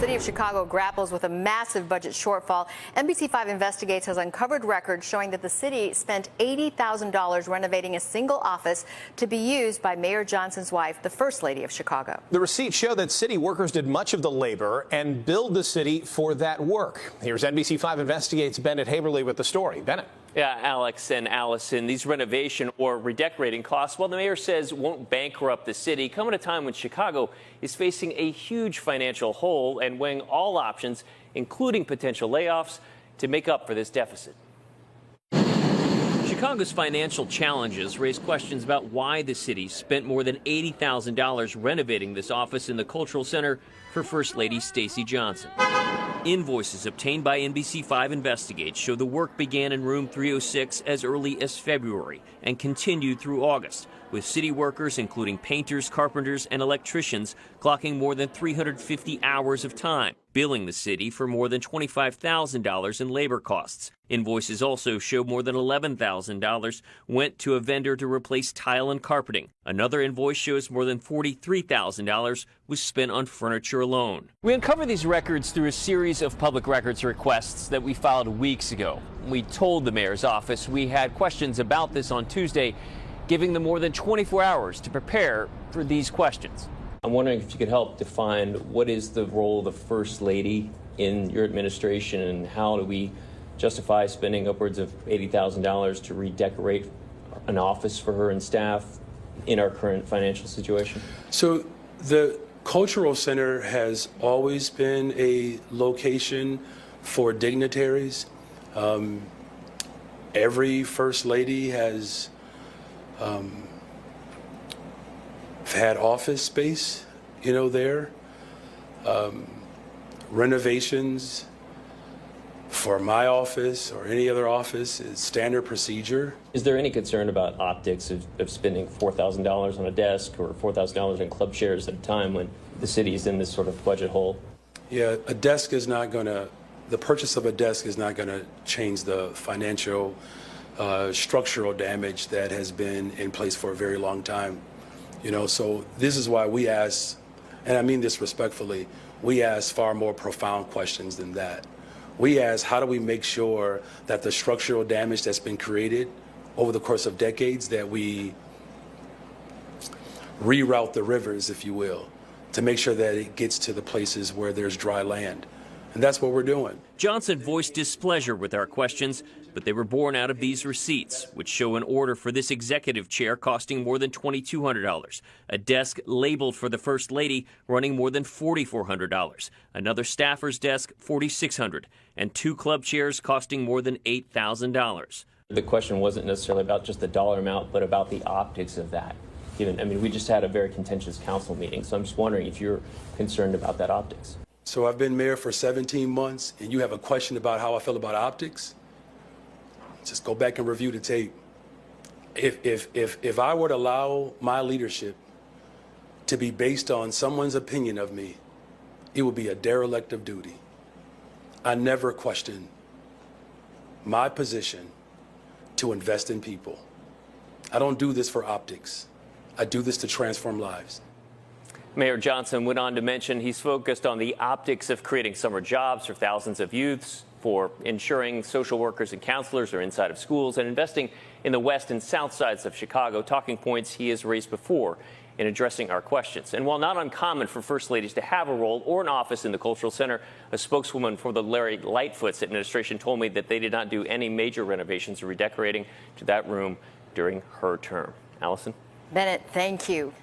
city of Chicago grapples with a massive budget shortfall. NBC5 Investigates has uncovered records showing that the city spent $80,000 renovating a single office to be used by Mayor Johnson's wife, the First Lady of Chicago. The receipts show that city workers did much of the labor and billed the city for that work. Here's NBC5 Investigates' Bennett Haberly with the story. Bennett. Yeah, Alex and Allison, these renovation or redecorating costs, well, the mayor says won't bankrupt the city, come at a time when Chicago is facing a huge financial hole and weighing all options, including potential layoffs, to make up for this deficit. Chicago's financial challenges raise questions about why the city spent more than $80,000 renovating this office in the Cultural Center for First Lady Stacey Johnson. Invoices obtained by NBC5 Investigates show the work began in room 306 as early as February and continued through August, with city workers, including painters, carpenters, and electricians, clocking more than 350 hours of time, billing the city for more than $25,000 in labor costs. Invoices also show more than $11,000 went to a vendor to replace tile and carpeting. Another invoice shows more than $43,000 was spent on furniture alone. We uncovered these records through a series of public records requests that we filed weeks ago. We told the mayor's office we had questions about this on Tuesday, giving them more than 24 hours to prepare for these questions. I'm wondering if you could help define what is the role of the First Lady in your administration, and how do we justify spending upwards of $80,000 to redecorate an office for her and staff in our current financial situation? So the Cultural Center has always been a location for dignitaries. Every First Lady has had office space, there. Renovations for my office or any other office is standard procedure. Is there any concern about optics of spending $4,000 on a desk or $4,000 in club chairs at a time when the city is in this sort of budget hole? Yeah, a desk is not going to, the purchase of a desk is not going to change the financial structural damage that has been in place for a very long time. So this is why we ask, and I mean this respectfully, we ask far more profound questions than that. We ask, how do we make sure that the structural damage that's been created over the course of decades, that we reroute the rivers, if you will, to make sure that it gets to the places where there's dry land. And that's what we're doing. Johnson voiced displeasure with our questions, but they were born out of these receipts, which show an order for this executive chair costing more than $2,200, a desk labeled for the First Lady running more than $4,400, another staffer's desk $4,600, and 2 club chairs costing more than $8,000. The question wasn't necessarily about just the dollar amount, but about the optics of that. We just had a very contentious council meeting, so I'm just wondering if you're concerned about that optics. So I've been mayor for 17 months, and you have a question about how I feel about optics? Just go back and review the tape. If I were to allow my leadership to be based on someone's opinion of me, it would be a derelict of duty. I never question my position to invest in people. I don't do this for optics. I do this to transform lives. Mayor Johnson went on to mention he's focused on the optics of creating summer jobs for thousands of youths, for ensuring social workers and counselors are inside of schools, and investing in the west and south sides of Chicago, talking points he has raised before in addressing our questions. And while not uncommon for First Ladies to have a role or an office in the Cultural Center, a spokeswoman for the Larry Lightfoot's administration told me that they did not do any major renovations or redecorating to that room during her term. Allison? Bennett, thank you.